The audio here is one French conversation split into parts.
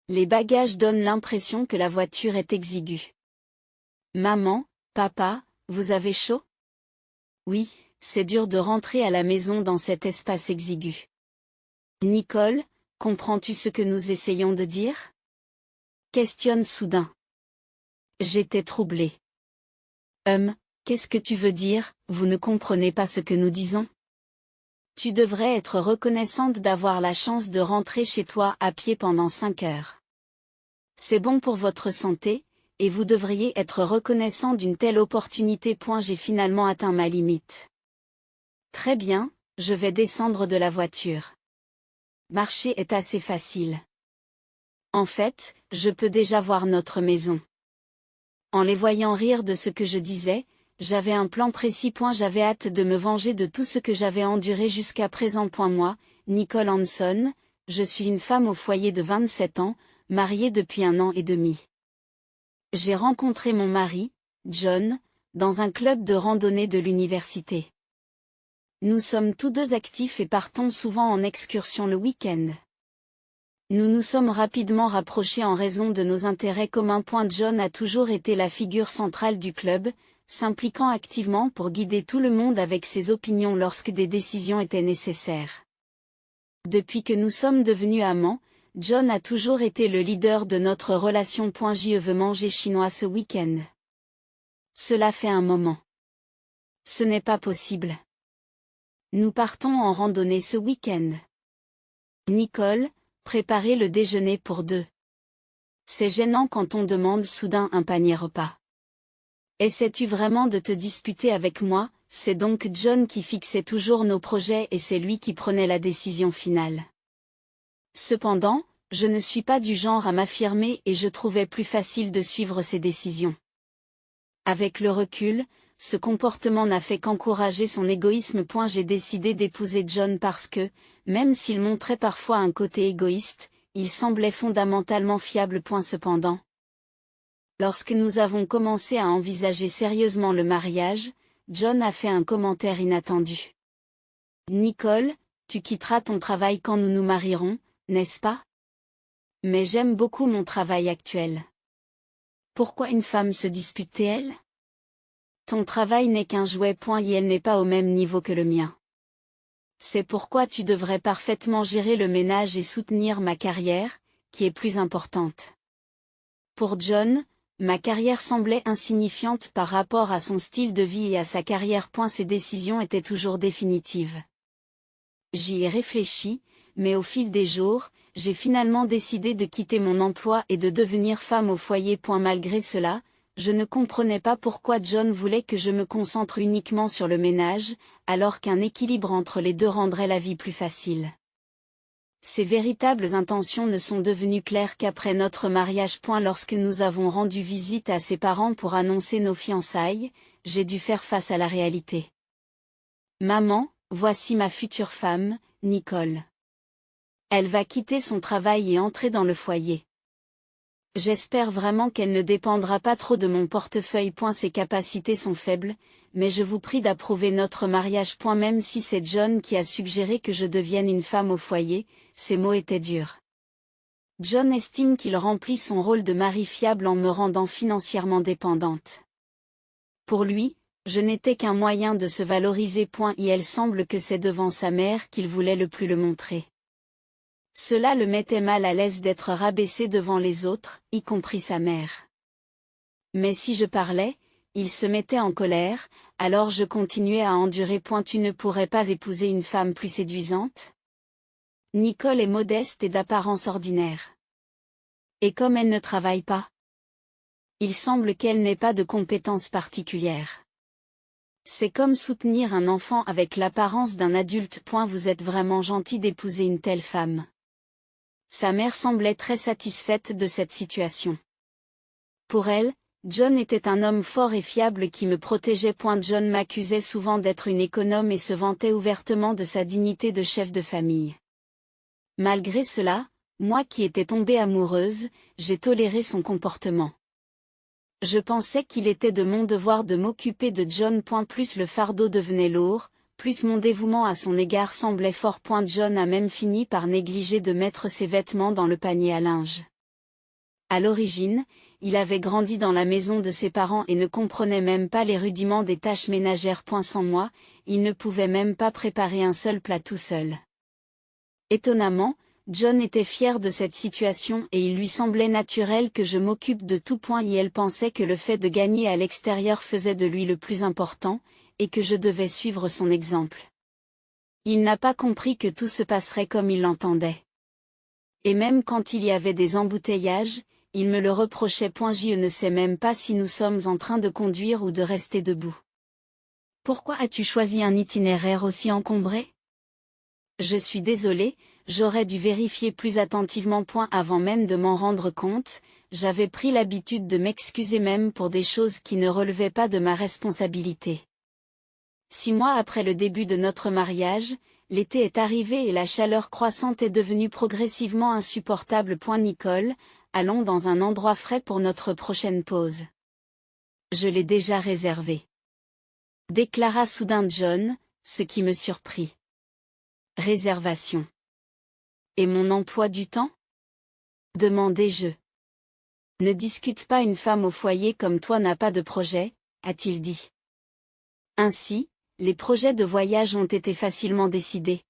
Les bagages donnent l'impression que la voiture est exiguë. Maman, papa, vous avez chaud? Oui, c'est dur de rentrer à la maison dans cet espace exigu. Nicole, comprends-tu ce que nous essayons de dire? Questionne soudain. J'étais troublée. Qu'est-ce que tu veux dire, vous ne comprenez pas ce que nous disons? Tu devrais être reconnaissante d'avoir la chance de rentrer chez toi à pied pendant 5 heures. C'est bon pour votre santé, et vous devriez être reconnaissant d'une telle opportunité. J'ai finalement atteint ma limite. Très bien, je vais descendre de la voiture. Marcher est assez facile. En fait, je peux déjà voir notre maison. En les voyant rire de ce que je disais, j'avais un plan précis. J'avais hâte de me venger de tout ce que j'avais enduré jusqu'à présent. Moi, Nicole Hanson, je suis une femme au foyer de 27 ans, mariée depuis 1 an et demi. J'ai rencontré mon mari, John, dans un club de randonnée de l'université. Nous sommes tous deux actifs et partons souvent en excursion le week-end. Nous nous sommes rapidement rapprochés en raison de nos intérêts communs. John a toujours été la figure centrale du club, s'impliquant activement pour guider tout le monde avec ses opinions lorsque des décisions étaient nécessaires. Depuis que nous sommes devenus amants, John a toujours été le leader de notre relation. Je veux manger chinois ce week-end. Cela fait un moment. Ce n'est pas possible. Nous partons en randonnée ce week-end. Nicole, préparez le déjeuner pour 2. C'est gênant quand on demande soudain un panier repas. Essaies-tu vraiment de te disputer avec moi? C'est donc John qui fixait toujours nos projets et c'est lui qui prenait la décision finale. Cependant, je ne suis pas du genre à m'affirmer et je trouvais plus facile de suivre ses décisions. Avec le recul, ce comportement n'a fait qu'encourager son égoïsme. J'ai décidé d'épouser John parce que, même s'il montrait parfois un côté égoïste, il semblait fondamentalement fiable. Cependant, lorsque nous avons commencé à envisager sérieusement le mariage, John a fait un commentaire inattendu. Nicole, tu quitteras ton travail quand nous nous marierons, n'est-ce pas? Mais j'aime beaucoup mon travail actuel. Pourquoi une femme se dispute-t-elle? Ton travail n'est qu'un jouet. Et elle n'est pas au même niveau que le mien. C'est pourquoi tu devrais parfaitement gérer le ménage et soutenir ma carrière, qui est plus importante. Pour John, ma carrière semblait insignifiante par rapport à son style de vie et à sa carrière. Ses décisions étaient toujours définitives. J'y ai réfléchi, mais au fil des jours, j'ai finalement décidé de quitter mon emploi et de devenir femme au foyer. Malgré cela, je ne comprenais pas pourquoi John voulait que je me concentre uniquement sur le ménage, alors qu'un équilibre entre les deux rendrait la vie plus facile. Ses véritables intentions ne sont devenues claires qu'après notre mariage. Lorsque nous avons rendu visite à ses parents pour annoncer nos fiançailles, j'ai dû faire face à la réalité. Maman, voici ma future femme, Nicole. Elle va quitter son travail et entrer dans le foyer. J'espère vraiment qu'elle ne dépendra pas trop de mon portefeuille. Ses capacités sont faibles, mais je vous prie d'approuver notre mariage. Même si c'est John qui a suggéré que je devienne une femme au foyer, ces mots étaient durs. John estime qu'il remplit son rôle de mari fiable en me rendant financièrement dépendante. Pour lui, je n'étais qu'un moyen de se valoriser. Et elle semble que c'est devant sa mère qu'il voulait le plus le montrer. Cela le mettait mal à l'aise d'être rabaissé devant les autres, y compris sa mère. Mais si je parlais, il se mettait en colère, alors je continuais à endurer. Tu ne pourrais pas épouser une femme plus séduisante? Nicole est modeste et d'apparence ordinaire. Et comme elle ne travaille pas, il semble qu'elle n'ait pas de compétences particulières. C'est comme soutenir un enfant avec l'apparence d'un adulte. Vous êtes vraiment gentil d'épouser une telle femme. Sa mère semblait très satisfaite de cette situation. Pour elle, John était un homme fort et fiable qui me protégeait. John m'accusait souvent d'être une économe et se vantait ouvertement de sa dignité de chef de famille. Malgré cela, moi qui étais tombée amoureuse, j'ai toléré son comportement. Je pensais qu'il était de mon devoir de m'occuper de John. Plus le fardeau devenait lourd, plus mon dévouement à son égard semblait fort. John a même fini par négliger de mettre ses vêtements dans le panier à linge. À l'origine, il avait grandi dans la maison de ses parents et ne comprenait même pas les rudiments des tâches ménagères. Sans moi, il ne pouvait même pas préparer un seul plat tout seul. Étonnamment, John était fier de cette situation et il lui semblait naturel que je m'occupe de tout. Et elle pensait que le fait de gagner à l'extérieur faisait de lui le plus important, et que je devais suivre son exemple. Il n'a pas compris que tout se passerait comme il l'entendait. Et même quand il y avait des embouteillages, il me le reprochait. Je ne sais même pas si nous sommes en train de conduire ou de rester debout. Pourquoi as-tu choisi un itinéraire aussi encombré? Je suis désolé, j'aurais dû vérifier plus attentivement. Avant même de m'en rendre compte, j'avais pris l'habitude de m'excuser même pour des choses qui ne relevaient pas de ma responsabilité. 6 mois après le début de notre mariage, l'été est arrivé et la chaleur croissante est devenue progressivement insupportable. Nicole, allons dans un endroit frais pour notre prochaine pause. Je l'ai déjà réservé. Déclara soudain John, ce qui me surprit. Réservation. Et mon emploi du temps? Demandai-je. Ne discute pas, une femme au foyer comme toi n'a pas de projet, a-t-il dit. Ainsi, les projets de voyage ont été facilement décidés.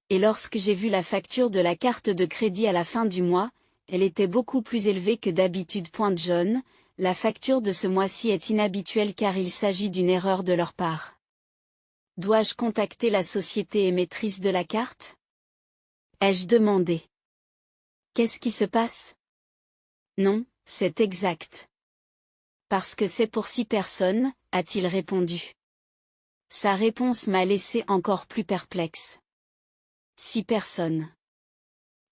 Et lorsque j'ai vu la facture de la carte de crédit à la fin du mois, elle était beaucoup plus élevée que d'habitude. John, la facture de ce mois-ci est inhabituelle car il s'agit d'une erreur de leur part. Dois-je contacter la société émettrice de la carte? Ai-je demandé. Qu'est-ce qui se passe? Non, c'est exact. Parce que c'est pour 6 personnes, a-t-il répondu. Sa réponse m'a laissé encore plus perplexe. 6 personnes.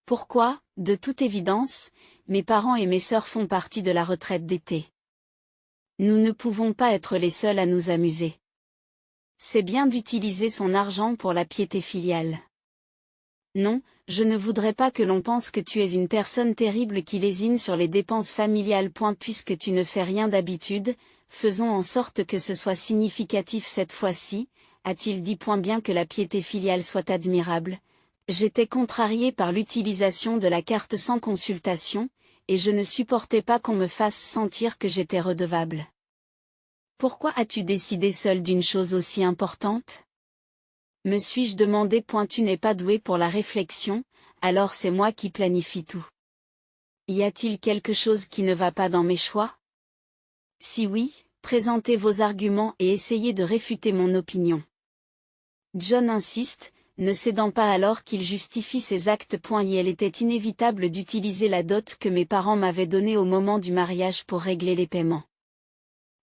Pourquoi? De toute évidence, mes parents et mes sœurs font partie de la retraite d'été. Nous ne pouvons pas être les seuls à nous amuser. C'est bien d'utiliser son argent pour la piété filiale. Non, je ne voudrais pas que l'on pense que tu es une personne terrible qui lésine sur les dépenses familiales. Puisque tu ne fais rien d'habitude, faisons en sorte que ce soit significatif cette fois-ci, a-t-il dit. Bien que la piété filiale soit admirable, j'étais contrarié par l'utilisation de la carte sans consultation, et je ne supportais pas qu'on me fasse sentir que j'étais redevable. Pourquoi as-tu décidé seul d'une chose aussi importante? Me suis-je demandé. Tu n'es pas doué pour la réflexion, alors c'est moi qui planifie tout. Y a-t-il quelque chose qui ne va pas dans mes choix? Si oui, présentez vos arguments et essayez de réfuter mon opinion. John insiste, ne cédant pas alors qu'il justifie ses actes. Il était inévitable d'utiliser la dot que mes parents m'avaient donnée au moment du mariage pour régler les paiements.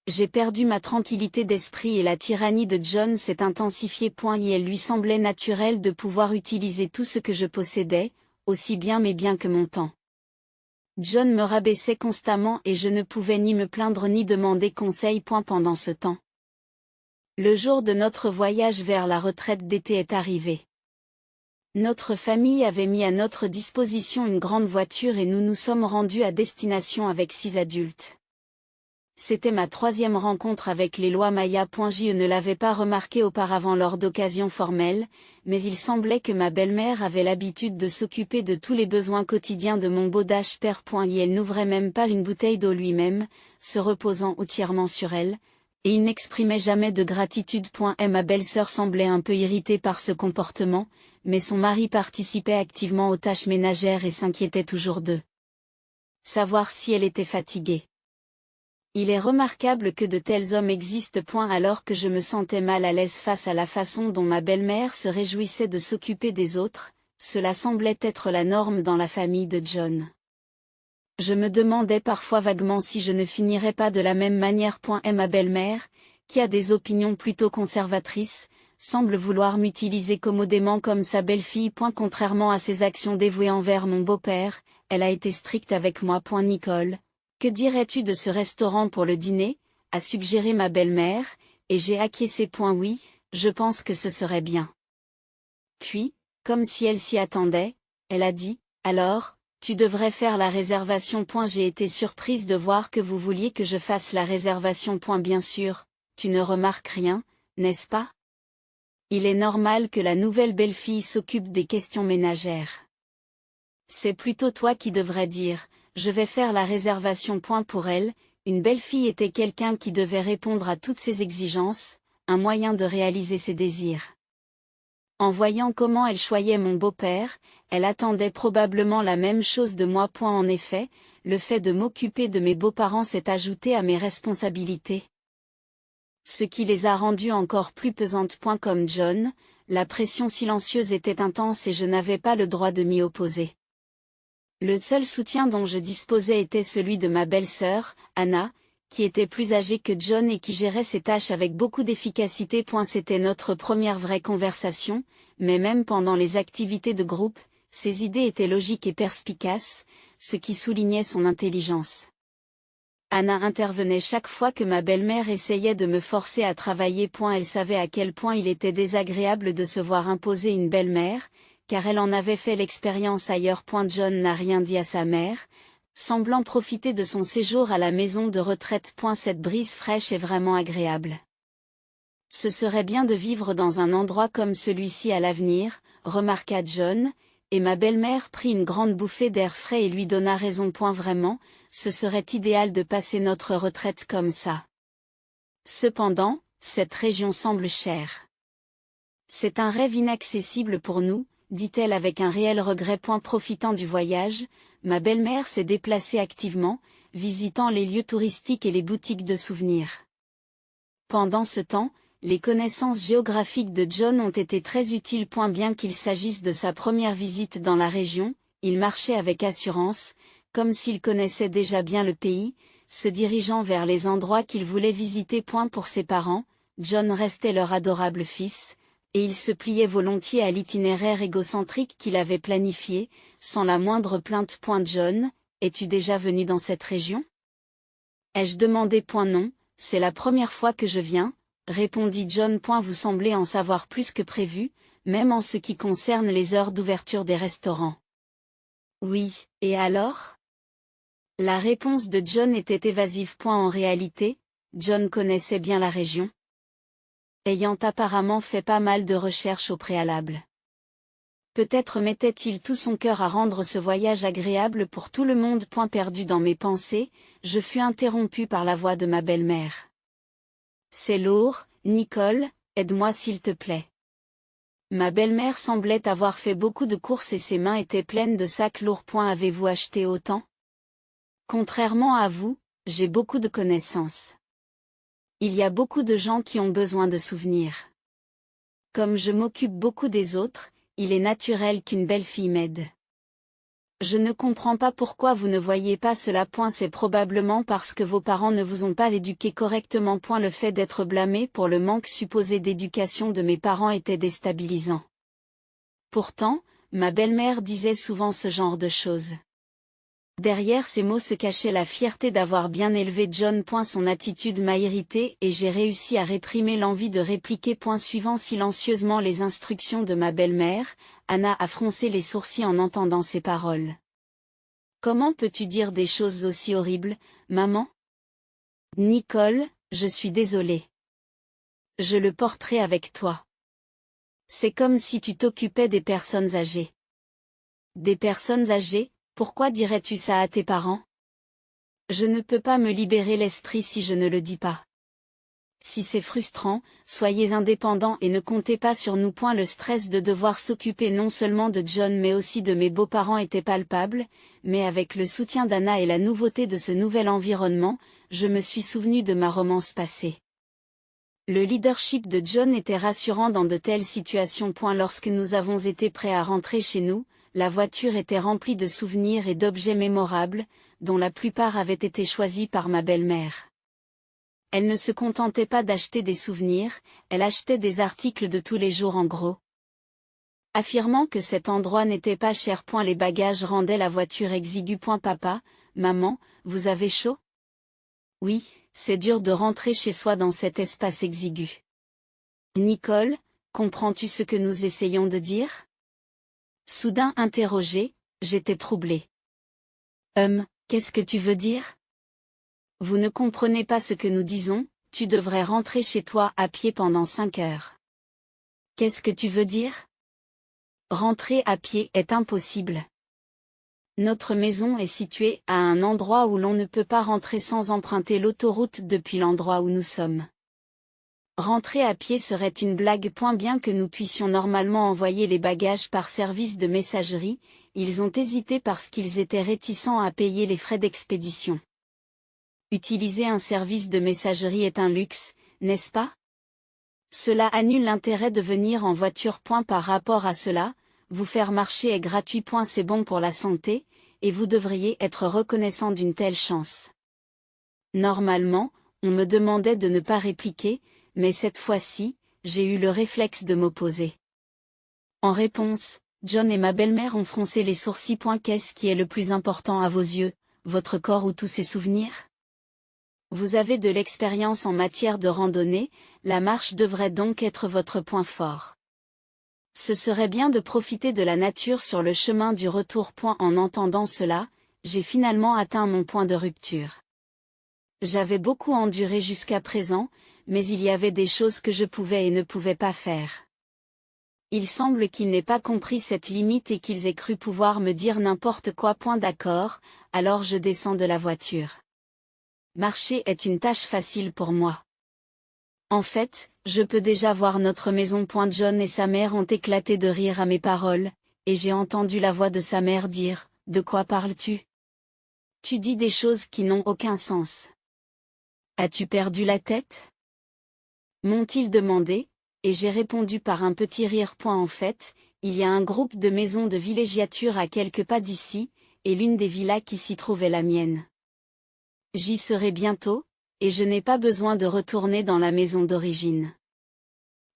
J'ai perdu ma tranquillité d'esprit et la tyrannie de John s'est intensifiée. Il lui semblait naturel de pouvoir utiliser tout ce que je possédais, aussi bien mes biens que mon temps. John me rabaissait constamment et je ne pouvais ni me plaindre ni demander conseil. Pendant ce temps, le jour de notre voyage vers la retraite d'été est arrivé. Notre famille avait mis à notre disposition une grande voiture et nous nous sommes rendus à destination avec 6 adultes. C'était ma 3e rencontre avec les lois Maya. Je ne l'avais pas remarqué auparavant lors d'occasions formelles, mais il semblait que ma belle-mère avait l'habitude de s'occuper de tous les besoins quotidiens de mon beau Dash père. Et elle n'ouvrait même pas une bouteille d'eau lui-même, se reposant entièrement sur elle, et il n'exprimait jamais de gratitude. Ma belle-sœur semblait un peu irritée par ce comportement, mais son mari participait activement aux tâches ménagères et s'inquiétait toujours de savoir si elle était fatiguée. Il est remarquable que de tels hommes existent. Alors que je me sentais mal à l'aise face à la façon dont ma belle-mère se réjouissait de s'occuper des autres, cela semblait être la norme dans la famille de John. Je me demandais parfois vaguement si je ne finirais pas de la même manière. Ma belle-mère, qui a des opinions plutôt conservatrices, semble vouloir m'utiliser commodément comme sa belle-fille. Contrairement à ses actions dévouées envers mon beau-père, elle a été stricte avec moi. Nicole, que dirais-tu de ce restaurant pour le dîner? A suggéré ma belle-mère, et j'ai acquiescé. Oui, je pense que ce serait bien. Puis, comme si elle s'y attendait, elle a dit, alors, tu devrais faire la réservation. J'ai été surprise de voir que vous vouliez que je fasse la réservation. Bien sûr, tu ne remarques rien, n'est-ce pas? Il est normal que la nouvelle belle-fille s'occupe des questions ménagères. C'est plutôt toi qui devrais dire, je vais faire la réservation. Pour elle, une belle-fille était quelqu'un qui devait répondre à toutes ses exigences, un moyen de réaliser ses désirs. En voyant comment elle choyait mon beau-père, elle attendait probablement la même chose de moi. En effet, le fait de m'occuper de mes beaux-parents s'est ajouté à mes responsabilités, ce qui les a rendues encore plus pesantes. Comme John, la pression silencieuse était intense et je n'avais pas le droit de m'y opposer. Le seul soutien dont je disposais était celui de ma belle-sœur, Anna, qui était plus âgée que John et qui gérait ses tâches avec beaucoup d'efficacité. C'était notre première vraie conversation, mais même pendant les activités de groupe, ses idées étaient logiques et perspicaces, ce qui soulignait son intelligence. Anna intervenait chaque fois que ma belle-mère essayait de me forcer à travailler. Elle savait à quel point il était désagréable de se voir imposer une belle-mère, car elle en avait fait l'expérience ailleurs. John n'a rien dit à sa mère, semblant profiter de son séjour à la maison de retraite. Cette brise fraîche est vraiment agréable. Ce serait bien de vivre dans un endroit comme celui-ci à l'avenir, remarqua John, et ma belle-mère prit une grande bouffée d'air frais et lui donna raison. Vraiment, ce serait idéal de passer notre retraite comme ça. Cependant, cette région semble chère. C'est un rêve inaccessible pour nous, dit-elle avec un réel regret. Profitant du voyage, ma belle-mère s'est déplacée activement, visitant les lieux touristiques et les boutiques de souvenirs. Pendant ce temps, les connaissances géographiques de John ont été très utiles. Bien qu'il s'agisse de sa première visite dans la région, il marchait avec assurance, comme s'il connaissait déjà bien le pays, se dirigeant vers les endroits qu'il voulait visiter. Pour ses parents, John restait leur adorable fils, et il se pliait volontiers à l'itinéraire égocentrique qu'il avait planifié, sans la moindre plainte. John, es-tu déjà venu dans cette région? Ai-je demandé? Non, c'est la première fois que je viens, répondit John. Vous semblez en savoir plus que prévu, même en ce qui concerne les heures d'ouverture des restaurants. Oui, et alors? La réponse de John était évasive. En réalité, John connaissait bien la région, ayant apparemment fait pas mal de recherches au préalable. Peut-être mettait-il tout son cœur à rendre ce voyage agréable pour tout le monde. Perdu dans mes pensées, je fus interrompu par la voix de ma belle-mère. C'est lourd, Nicole, aide-moi s'il te plaît. Ma belle-mère semblait avoir fait beaucoup de courses et ses mains étaient pleines de sacs lourds. Avez-vous acheté autant? Contrairement à vous, j'ai beaucoup de connaissances. Il y a beaucoup de gens qui ont besoin de souvenirs. Comme je m'occupe beaucoup des autres, il est naturel qu'une belle-fille m'aide. Je ne comprends pas pourquoi vous ne voyez pas cela. C'est probablement parce que vos parents ne vous ont pas éduqué correctement. Le fait d'être blâmé pour le manque supposé d'éducation de mes parents était déstabilisant. Pourtant, ma belle-mère disait souvent ce genre de choses. Derrière ces mots se cachait la fierté d'avoir bien élevé John. Son attitude m'a irrité et j'ai réussi à réprimer l'envie de répliquer. Suivant silencieusement les instructions de ma belle-mère, Anna a froncé les sourcils en entendant ces paroles. Comment peux-tu dire des choses aussi horribles, maman? Nicole, je suis désolée. Je le porterai avec toi. C'est comme si tu t'occupais des personnes âgées. Des personnes âgées? Pourquoi dirais-tu ça à tes parents? Je ne peux pas me libérer l'esprit si je ne le dis pas. Si c'est frustrant, soyez indépendants et ne comptez pas sur nous. Le stress de devoir s'occuper non seulement de John mais aussi de mes beaux-parents était palpable, mais avec le soutien d'Anna et la nouveauté de ce nouvel environnement, je me suis souvenu de ma romance passée. Le leadership de John était rassurant dans de telles situations. Lorsque nous avons été prêts à rentrer chez nous, la voiture était remplie de souvenirs et d'objets mémorables, dont la plupart avaient été choisis par ma belle-mère. Elle ne se contentait pas d'acheter des souvenirs, elle achetait des articles de tous les jours en gros. Affirmant que cet endroit n'était pas cher. Les bagages rendaient la voiture exiguë. Papa, maman, vous avez chaud? Oui, c'est dur de rentrer chez soi dans cet espace exigu. Nicole, comprends-tu ce que nous essayons de dire? Soudain interrogé, j'étais troublée. Qu'est-ce que tu veux dire? Vous ne comprenez pas ce que nous disons, tu devrais rentrer chez toi à pied pendant 5 heures. Qu'est-ce que tu veux dire? Rentrer à pied est impossible. Notre maison est située à un endroit où l'on ne peut pas rentrer sans emprunter l'autoroute depuis l'endroit où nous sommes. Rentrer à pied serait une blague. Bien que nous puissions normalement envoyer les bagages par service de messagerie, ils ont hésité parce qu'ils étaient réticents à payer les frais d'expédition. Utiliser un service de messagerie est un luxe, n'est-ce pas? Cela annule l'intérêt de venir en voiture. Par rapport à cela, vous faire marcher est gratuit. C'est bon pour la santé, et vous devriez être reconnaissant d'une telle chance. Normalement, on me demandait de ne pas répliquer, mais cette fois-ci, j'ai eu le réflexe de m'opposer. En réponse, John et ma belle-mère ont froncé les sourcils. Qu'est-ce qui est le plus important à vos yeux, votre corps ou tous ces souvenirs? Vous avez de l'expérience en matière de randonnée, la marche devrait donc être votre point fort. Ce serait bien de profiter de la nature sur le chemin du retour. En entendant cela, j'ai finalement atteint mon point de rupture. J'avais beaucoup enduré jusqu'à présent, mais il y avait des choses que je pouvais et ne pouvais pas faire. Il semble qu'ils n'aient pas compris cette limite et qu'ils aient cru pouvoir me dire n'importe quoi. D'accord, alors je descends de la voiture. Marcher est une tâche facile pour moi. En fait, je peux déjà voir notre maison. John et sa mère ont éclaté de rire à mes paroles, et j'ai entendu la voix de sa mère dire, « De quoi parles-tu? Tu dis des choses qui n'ont aucun sens. As-tu perdu la tête? » M'ont-ils demandé, et j'ai répondu par un petit rire. En fait, il y a un groupe de maisons de villégiature à quelques pas d'ici, et l'une des villas qui s'y trouve est la mienne. J'y serai bientôt, et je n'ai pas besoin de retourner dans la maison d'origine.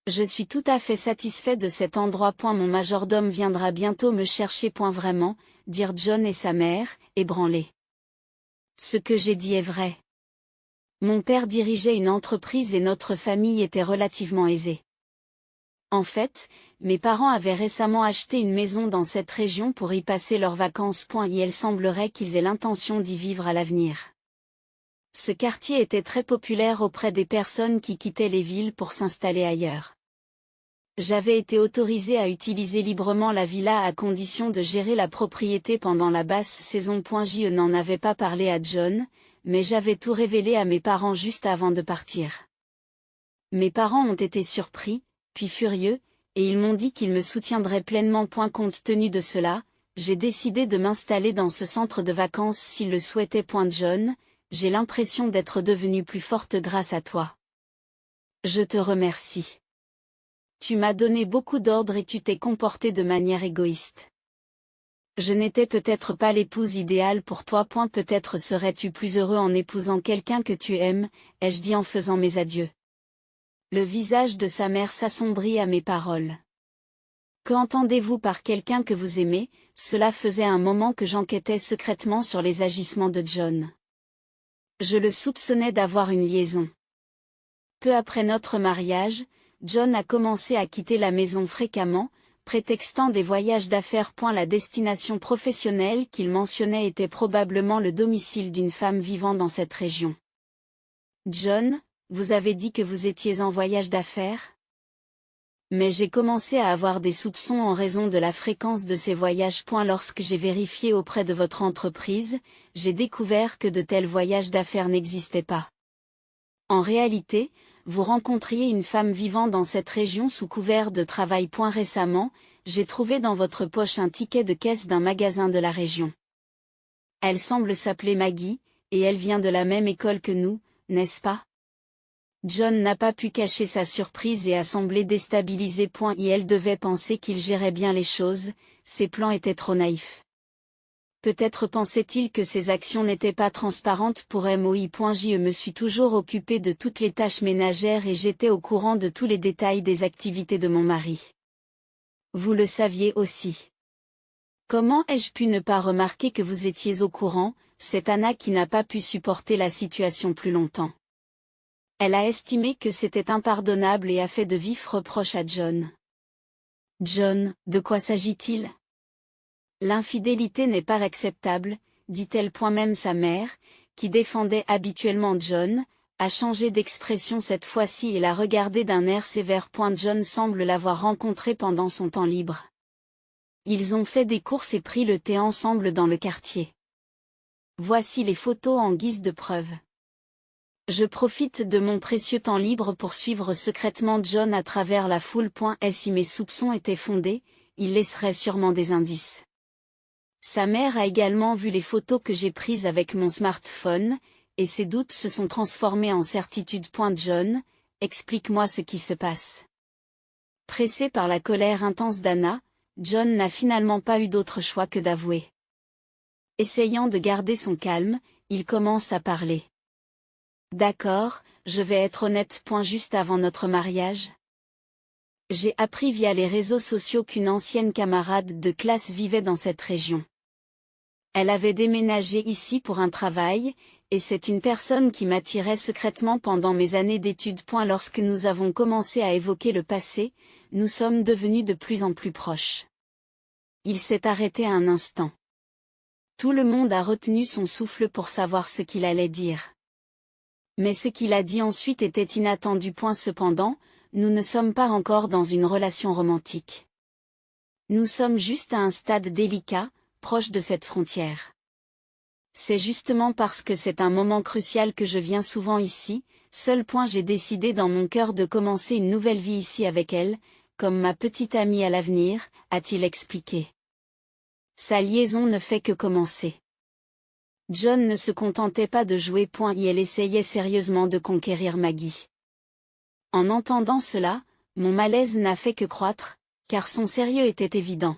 Je suis tout à fait satisfait de cet endroit. Mon majordome viendra bientôt me chercher. Vraiment, dirent John et sa mère, ébranlés. Ce que j'ai dit est vrai. Mon père dirigeait une entreprise et notre famille était relativement aisée. En fait, mes parents avaient récemment acheté une maison dans cette région pour y passer leurs vacances. Et il semblerait qu'ils aient l'intention d'y vivre à l'avenir. Ce quartier était très populaire auprès des personnes qui quittaient les villes pour s'installer ailleurs. J'avais été autorisé à utiliser librement la villa à condition de gérer la propriété pendant la basse saison. Je n'en avais pas parlé à John, mais j'avais tout révélé à mes parents juste avant de partir. Mes parents ont été surpris, puis furieux, et ils m'ont dit qu'ils me soutiendraient pleinement. Compte tenu de cela, j'ai décidé de m'installer dans ce centre de vacances s'ils le souhaitaient. John, j'ai l'impression d'être devenue plus forte grâce à toi. Je te remercie. Tu m'as donné beaucoup d'ordres et tu t'es comporté de manière égoïste. Je n'étais peut-être pas l'épouse idéale pour toi. Peut-être serais-tu plus heureux en épousant quelqu'un que tu aimes, ai-je dit en faisant mes adieux. Le visage de sa mère s'assombrit à mes paroles. Qu'entendez-vous par quelqu'un que vous aimez? Cela faisait un moment que j'enquêtais secrètement sur les agissements de John. Je le soupçonnais d'avoir une liaison. Peu après notre mariage, John a commencé à quitter la maison fréquemment, prétextant des voyages d'affaires. La destination professionnelle qu'il mentionnait était probablement le domicile d'une femme vivant dans cette région. John, vous avez dit que vous étiez en voyage d'affaires? Mais j'ai commencé à avoir des soupçons en raison de la fréquence de ces voyages. Lorsque j'ai vérifié auprès de votre entreprise, j'ai découvert que de tels voyages d'affaires n'existaient pas. En réalité, vous rencontriez une femme vivant dans cette région sous couvert de travail. Récemment, j'ai trouvé dans votre poche un ticket de caisse d'un magasin de la région. Elle semble s'appeler Maggie, et elle vient de la même école que nous, n'est-ce pas? John n'a pas pu cacher sa surprise et a semblé déstabilisé. Et elle devait penser qu'il gérait bien les choses, ses plans étaient trop naïfs. Peut-être pensait-il que ses actions n'étaient pas transparentes pour moi. Je me suis toujours occupé de toutes les tâches ménagères et j'étais au courant de tous les détails des activités de mon mari. Vous le saviez aussi. Comment ai-je pu ne pas remarquer que vous étiez au courant? C'est Anna qui n'a pas pu supporter la situation plus longtemps. Elle a estimé que c'était impardonnable et a fait de vifs reproches à John. John, de quoi s'agit-il? L'infidélité n'est pas acceptable, dit-elle. Même sa mère, qui défendait habituellement John, a changé d'expression cette fois-ci et l'a regardé d'un air sévère. John semble l'avoir rencontré pendant son temps libre. Ils ont fait des courses et pris le thé ensemble dans le quartier. Voici les photos en guise de preuve. Je profite de mon précieux temps libre pour suivre secrètement John à travers la foule. Si mes soupçons étaient fondés, il laisserait sûrement des indices. Sa mère a également vu les photos que j'ai prises avec mon smartphone, et ses doutes se sont transformés en certitude. John, explique-moi ce qui se passe. Pressé par la colère intense d'Anna, John n'a finalement pas eu d'autre choix que d'avouer. Essayant de garder son calme, il commence à parler. D'accord, je vais être honnête. Juste avant notre mariage, j'ai appris via les réseaux sociaux qu'une ancienne camarade de classe vivait dans cette région. Elle avait déménagé ici pour un travail, et c'est une personne qui m'attirait secrètement pendant mes années d'études. Lorsque nous avons commencé à évoquer le passé, nous sommes devenus de plus en plus proches. Il s'est arrêté un instant. Tout le monde a retenu son souffle pour savoir ce qu'il allait dire. Mais ce qu'il a dit ensuite était inattendu. Cependant, nous ne sommes pas encore dans une relation romantique. Nous sommes juste à un stade délicat, proche de cette frontière. C'est justement parce que c'est un moment crucial que je viens souvent ici. J'ai décidé dans mon cœur de commencer une nouvelle vie ici avec elle, comme ma petite amie à l'avenir, a-t-il expliqué. Sa liaison ne fait que commencer. John ne se contentait pas de jouer. Elle essayait sérieusement de conquérir Maggie. En entendant cela, mon malaise n'a fait que croître, car son sérieux était évident.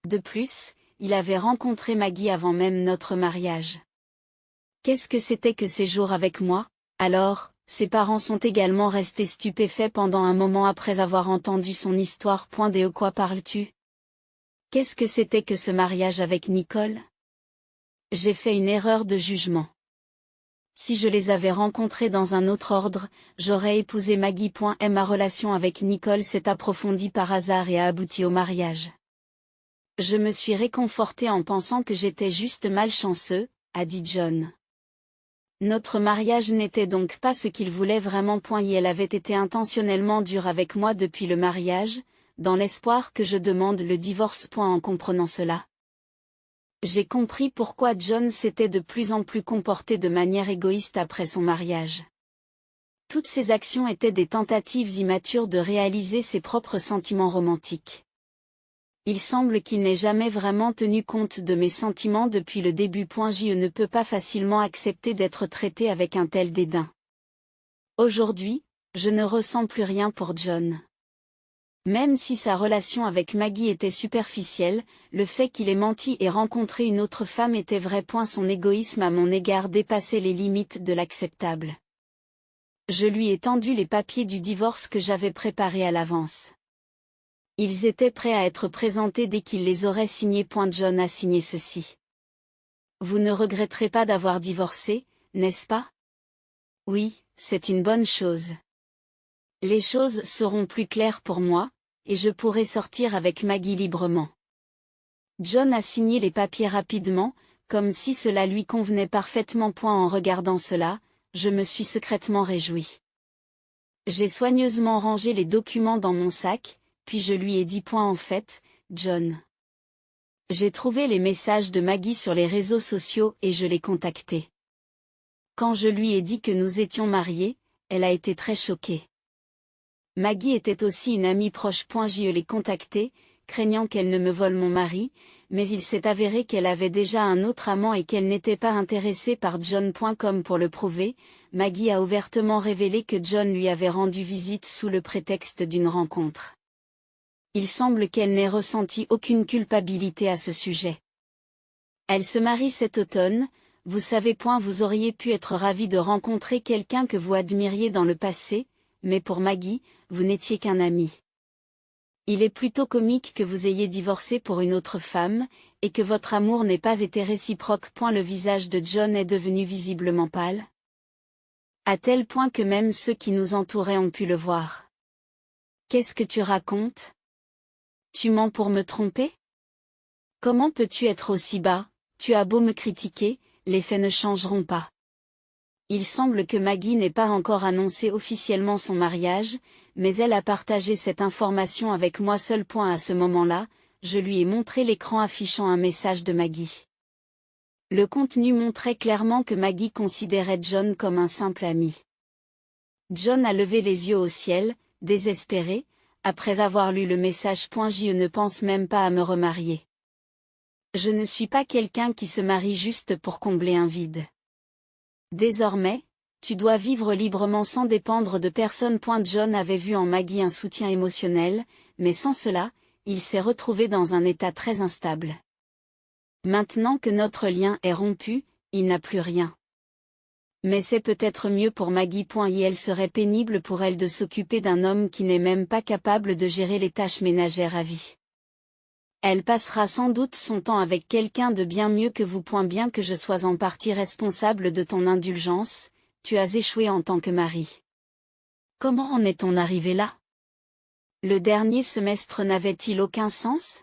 De plus, il avait rencontré Maggie avant même notre mariage. Qu'est-ce que c'était que ces jours avec moi? Alors, ses parents sont également restés stupéfaits pendant un moment après avoir entendu son histoire. De quoi parles-tu? Qu'est-ce que c'était que ce mariage avec Nicole? J'ai fait une erreur de jugement. Si je les avais rencontrés dans un autre ordre, j'aurais épousé Maggie. Ma relation avec Nicole s'est approfondie par hasard et a abouti au mariage. Je me suis réconforté en pensant que j'étais juste malchanceux, a dit John. Notre mariage n'était donc pas ce qu'il voulait vraiment. Elle avait été intentionnellement dure avec moi depuis le mariage, dans l'espoir que je demande le divorce. En comprenant cela, j'ai compris pourquoi John s'était de plus en plus comporté de manière égoïste après son mariage. Toutes ses actions étaient des tentatives immatures de réaliser ses propres sentiments romantiques. Il semble qu'il n'ait jamais vraiment tenu compte de mes sentiments depuis le début. Je ne peux pas facilement accepter d'être traité avec un tel dédain. Aujourd'hui, je ne ressens plus rien pour John. Même si sa relation avec Maggie était superficielle, le fait qu'il ait menti et rencontré une autre femme était vrai. Son égoïsme à mon égard dépassait les limites de l'acceptable. Je lui ai tendu les papiers du divorce que j'avais préparés à l'avance. Ils étaient prêts à être présentés dès qu'il les aurait signés. John a signé ceci. Vous ne regretterez pas d'avoir divorcé, n'est-ce pas? Oui, c'est une bonne chose. Les choses seront plus claires pour moi, et je pourrai sortir avec Maggie librement. John a signé les papiers rapidement, comme si cela lui convenait parfaitement. En regardant cela, je me suis secrètement réjoui. J'ai soigneusement rangé les documents dans mon sac, puis je lui ai dit. En fait, John. J'ai trouvé les messages de Maggie sur les réseaux sociaux et je l'ai contactée. Quand je lui ai dit que nous étions mariés, elle a été très choquée. Maggie était aussi une amie proche. Je l'ai contactée, craignant qu'elle ne me vole mon mari, mais il s'est avéré qu'elle avait déjà un autre amant et qu'elle n'était pas intéressée par John. Comme pour le prouver, Maggie a ouvertement révélé que John lui avait rendu visite sous le prétexte d'une rencontre. Il semble qu'elle n'ait ressenti aucune culpabilité à ce sujet. Elle se marie cet automne, vous savez. Vous auriez pu être ravi de rencontrer quelqu'un que vous admiriez dans le passé, mais pour Maggie, vous n'étiez qu'un ami. Il est plutôt comique que vous ayez divorcé pour une autre femme, et que votre amour n'ait pas été réciproque. Le visage de John est devenu visiblement pâle. À tel point que même ceux qui nous entouraient ont pu le voir. Qu'est-ce que tu racontes? Tu mens pour me tromper? Comment peux-tu être aussi bas? Tu as beau me critiquer, les faits ne changeront pas. Il semble que Maggie n'ait pas encore annoncé officiellement son mariage, mais elle a partagé cette information avec moi seul. À ce moment-là, je lui ai montré l'écran affichant un message de Maggie. Le contenu montrait clairement que Maggie considérait John comme un simple ami. John a levé les yeux au ciel, désespéré, après avoir lu le message. Je ne pense même pas à me remarier. Je ne suis pas quelqu'un qui se marie juste pour combler un vide. Désormais, tu dois vivre librement sans dépendre de personne. John avait vu en Maggie un soutien émotionnel, mais sans cela, il s'est retrouvé dans un état très instable. Maintenant que notre lien est rompu, il n'a plus rien. Mais c'est peut-être mieux pour Maggie. Et elle serait pénible pour elle de s'occuper d'un homme qui n'est même pas capable de gérer les tâches ménagères à vie. Elle passera sans doute son temps avec quelqu'un de bien mieux que vous. Bien que je sois en partie responsable de ton indulgence, tu as échoué en tant que mari. Comment en est-on arrivé là? Le dernier semestre n'avait-il aucun sens?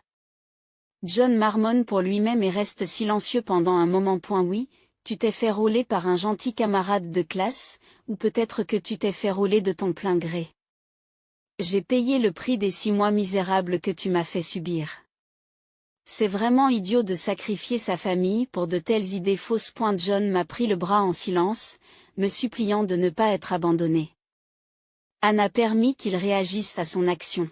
John marmonne pour lui-même et reste silencieux pendant un moment. Oui, tu t'es fait rouler par un gentil camarade de classe, ou peut-être que tu t'es fait rouler de ton plein gré. J'ai payé le prix des 6 mois misérables que tu m'as fait subir. C'est vraiment idiot de sacrifier sa famille pour de telles idées fausses. John m'a pris le bras en silence, me suppliant de ne pas être abandonné. Anne a permis qu'il réagisse à son action.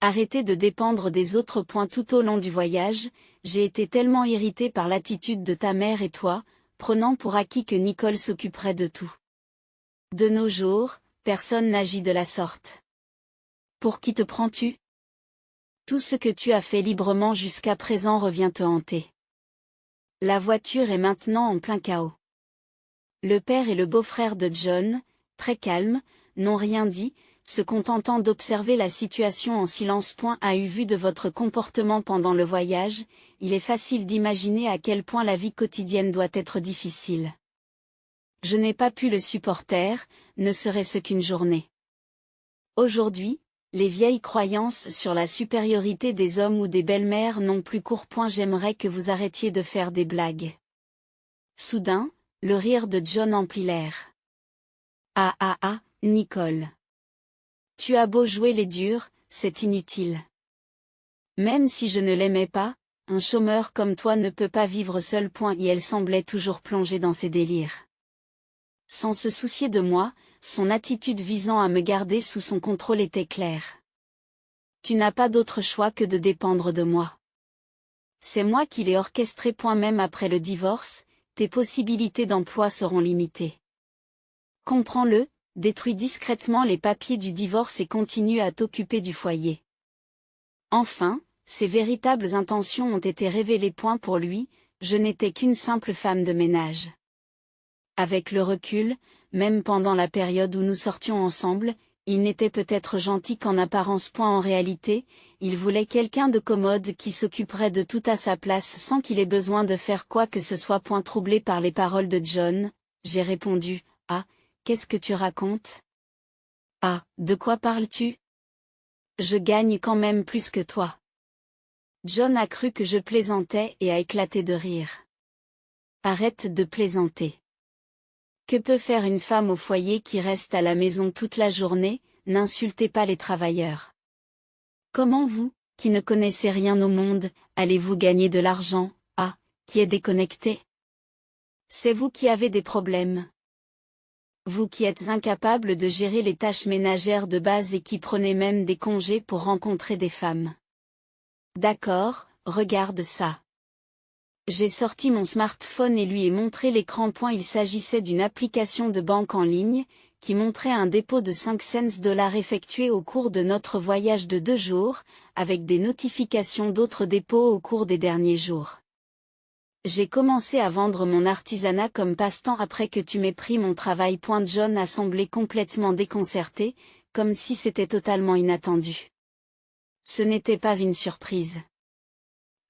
Arrêtez de dépendre des autres. Tout au long du voyage, j'ai été tellement irrité par l'attitude de ta mère et toi, prenant pour acquis que Nicole s'occuperait de tout. De nos jours, personne n'agit de la sorte. Pour qui te prends-tu? Tout ce que tu as fait librement jusqu'à présent revient te hanter. La voiture est maintenant en plein chaos. Le père et le beau-frère de John, très calmes, n'ont rien dit, se contentant d'observer la situation en silence. A eu vu de votre comportement pendant le voyage, il est facile d'imaginer à quel point la vie quotidienne doit être difficile. Je n'ai pas pu le supporter, ne serait-ce qu'une journée. Aujourd'hui, les vieilles croyances sur la supériorité des hommes ou des belles-mères n'ont plus cours. J'aimerais que vous arrêtiez de faire des blagues. Soudain, le rire de John emplit l'air. Ah ah ah, Nicole. Tu as beau jouer les durs, c'est inutile. Même si je ne l'aimais pas, un chômeur comme toi ne peut pas vivre seul. Et elle semblait toujours plongée dans ses délires. Sans se soucier de moi, son attitude visant à me garder sous son contrôle était claire. Tu n'as pas d'autre choix que de dépendre de moi. C'est moi qui l'ai orchestré. Même après le divorce, tes possibilités d'emploi seront limitées. Comprends-le, détruis discrètement les papiers du divorce et continue à t'occuper du foyer. Enfin, ses véritables intentions ont été révélées. Pour lui, je n'étais qu'une simple femme de ménage. Avec le recul, même pendant la période où nous sortions ensemble, il n'était peut-être gentil qu'en apparence. En réalité, il voulait quelqu'un de commode qui s'occuperait de tout à sa place sans qu'il ait besoin de faire quoi que ce soit. Troublé par les paroles de John, j'ai répondu, « Ah, qu'est-ce que tu racontes? Ah, de quoi parles-tu? Je gagne quand même plus que toi. » John a cru que je plaisantais et a éclaté de rire. Arrête de plaisanter. Que peut faire une femme au foyer qui reste à la maison toute la journée? N'insultez pas les travailleurs. Comment vous, qui ne connaissez rien au monde, allez-vous gagner de l'argent? Ah, qui est déconnecté? C'est vous qui avez des problèmes. Vous qui êtes incapable de gérer les tâches ménagères de base et qui prenez même des congés pour rencontrer des femmes. D'accord, regarde ça. J'ai sorti mon smartphone et lui ai montré l'écran. Il s'agissait d'une application de banque en ligne, qui montrait un dépôt de 5 cents effectué au cours de notre voyage de 2 jours, avec des notifications d'autres dépôts au cours des derniers jours. J'ai commencé à vendre mon artisanat comme passe-temps après que tu m'aies pris mon travail. John a semblé complètement déconcerté, comme si c'était totalement inattendu. Ce n'était pas une surprise.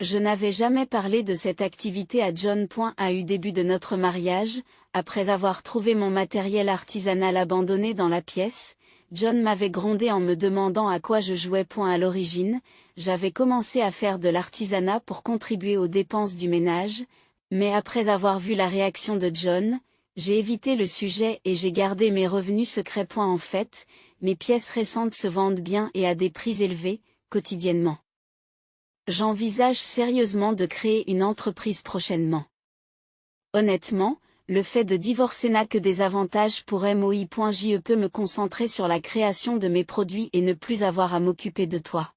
Je n'avais jamais parlé de cette activité à John. À eu début de notre mariage, après avoir trouvé mon matériel artisanal abandonné dans la pièce, John m'avait grondé en me demandant à quoi je jouais. À l'origine, j'avais commencé à faire de l'artisanat pour contribuer aux dépenses du ménage, mais après avoir vu la réaction de John, j'ai évité le sujet et j'ai gardé mes revenus secrets. En fait, mes pièces récentes se vendent bien et à des prix élevés, quotidiennement. J'envisage sérieusement de créer une entreprise prochainement. Honnêtement, le fait de divorcer n'a que des avantages pour moi. Je peux me concentrer sur la création de mes produits et ne plus avoir à m'occuper de toi.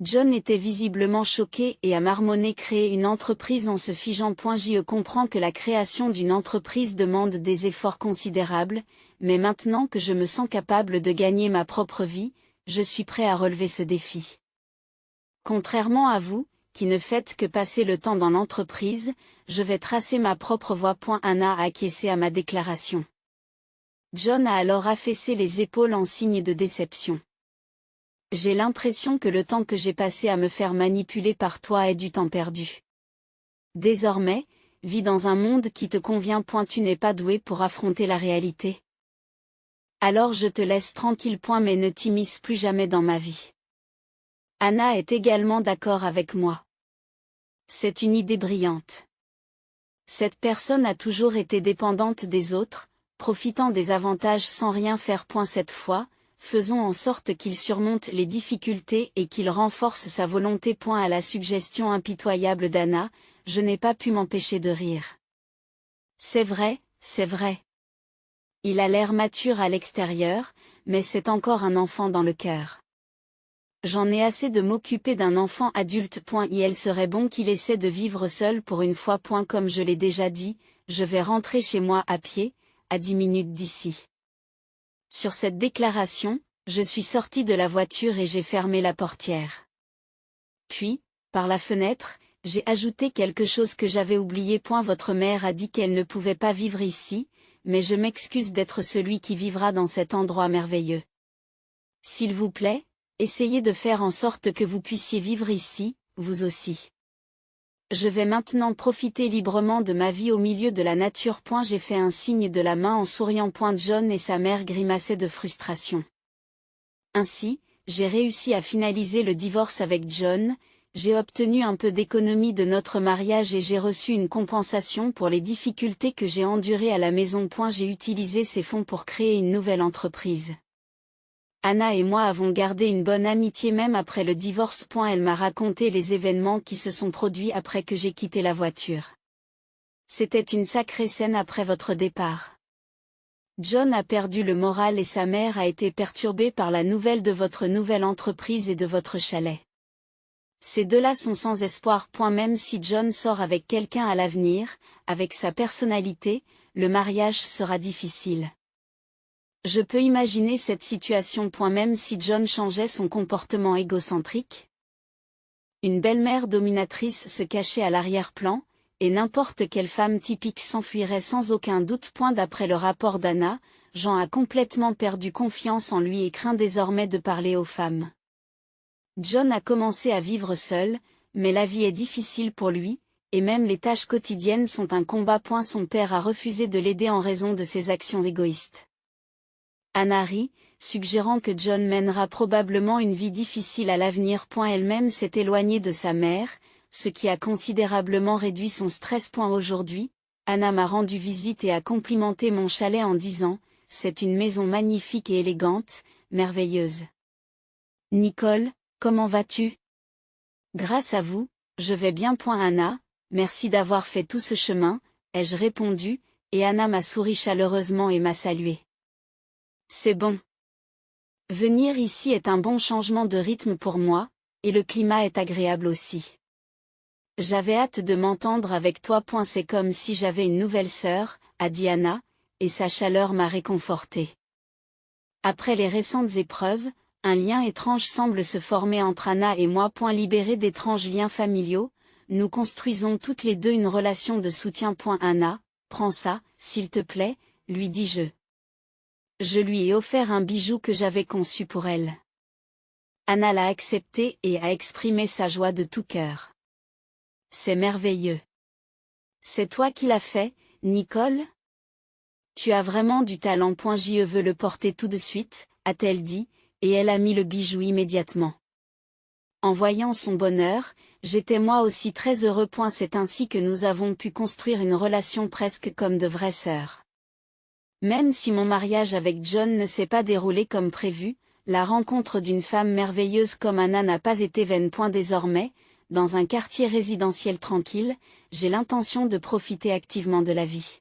John était visiblement choqué et a marmonné créer une entreprise en se figeant. Je comprends que la création d'une entreprise demande des efforts considérables, mais maintenant que je me sens capable de gagner ma propre vie, je suis prêt à relever ce défi. Contrairement à vous, qui ne faites que passer le temps dans l'entreprise, je vais tracer ma propre voie. Anna a acquiescé à ma déclaration. John a alors affaissé les épaules en signe de déception. J'ai l'impression que le temps que j'ai passé à me faire manipuler par toi est du temps perdu. Désormais, vis dans un monde qui te convient. Tu n'es pas doué pour affronter la réalité. Alors je te laisse tranquille. Mais ne t'immisce plus jamais dans ma vie. Anna est également d'accord avec moi. C'est une idée brillante. Cette personne a toujours été dépendante des autres, profitant des avantages sans rien faire. Cette fois, faisons en sorte qu'il surmonte les difficultés et qu'il renforce sa volonté. À la suggestion impitoyable d'Anna, je n'ai pas pu m'empêcher de rire. C'est vrai, c'est vrai. Il a l'air mature à l'extérieur, mais c'est encore un enfant dans le cœur. J'en ai assez de m'occuper d'un enfant adulte. Et elle serait bon qu'il essaie de vivre seul pour une fois. Comme je l'ai déjà dit, je vais rentrer chez moi à pied, à 10 minutes d'ici. Sur cette déclaration, je suis sortie de la voiture et j'ai fermé la portière. Puis, par la fenêtre, j'ai ajouté quelque chose que j'avais oublié. Votre mère a dit qu'elle ne pouvait pas vivre ici, mais je m'excuse d'être celui qui vivra dans cet endroit merveilleux. S'il vous plaît, essayez de faire en sorte que vous puissiez vivre ici, vous aussi. Je vais maintenant profiter librement de ma vie au milieu de la nature. J'ai fait un signe de la main en souriant. John et sa mère grimaçaient de frustration. Ainsi, j'ai réussi à finaliser le divorce avec John, j'ai obtenu un peu d'économie de notre mariage et j'ai reçu une compensation pour les difficultés que j'ai endurées à la maison. J'ai utilisé ces fonds pour créer une nouvelle entreprise. Anna et moi avons gardé une bonne amitié même après le divorce. Elle m'a raconté les événements qui se sont produits après que j'ai quitté la voiture. C'était une sacrée scène après votre départ. John a perdu le moral et sa mère a été perturbée par la nouvelle de votre nouvelle entreprise et de votre chalet. Ces deux-là sont sans espoir. Même si John sort avec quelqu'un à l'avenir, avec sa personnalité, le mariage sera difficile. Je peux imaginer cette situation. Même si John changeait son comportement égocentrique. Une belle-mère dominatrice se cachait à l'arrière-plan, et n'importe quelle femme typique s'enfuirait sans aucun doute. D'après le rapport d'Anna, Jean a complètement perdu confiance en lui et craint désormais de parler aux femmes. John a commencé à vivre seul, mais la vie est difficile pour lui, et même les tâches quotidiennes sont un combat. Son père a refusé de l'aider en raison de ses actions égoïstes. Anna rit, suggérant que John mènera probablement une vie difficile à l'avenir. Elle-même s'est éloignée de sa mère, ce qui a considérablement réduit son stress. Aujourd'hui, Anna m'a rendu visite et a complimenté mon chalet en disant « C'est une maison magnifique et élégante, merveilleuse. » Nicole, comment vas-tu? Grâce à vous, je vais bien. Anna, merci d'avoir fait tout ce chemin, ai-je répondu, et Anna m'a souri chaleureusement et m'a salué. C'est bon. Venir ici est un bon changement de rythme pour moi, et le climat est agréable aussi. J'avais hâte de m'entendre avec toi. C'est comme si j'avais une nouvelle sœur, a dit Anna, et sa chaleur m'a réconfortée. Après les récentes épreuves, un lien étrange semble se former entre Anna et moi. Libérée d'étranges liens familiaux, nous construisons toutes les deux une relation de soutien. Anna, prends ça, s'il te plaît, lui dis-je. Je lui ai offert un bijou que j'avais conçu pour elle. Anna l'a accepté et a exprimé sa joie de tout cœur. C'est merveilleux. C'est toi qui l'as fait, Nicole? Tu as vraiment du talent. Je veux le porter tout de suite, a-t-elle dit, et elle a mis le bijou immédiatement. En voyant son bonheur, j'étais moi aussi très heureux. C'est ainsi que nous avons pu construire une relation presque comme de vraies sœurs. Même si mon mariage avec John ne s'est pas déroulé comme prévu, La rencontre d'une femme merveilleuse comme Anna n'a pas été vaine. Désormais, dans un quartier résidentiel tranquille, j'ai l'intention de profiter activement de la vie.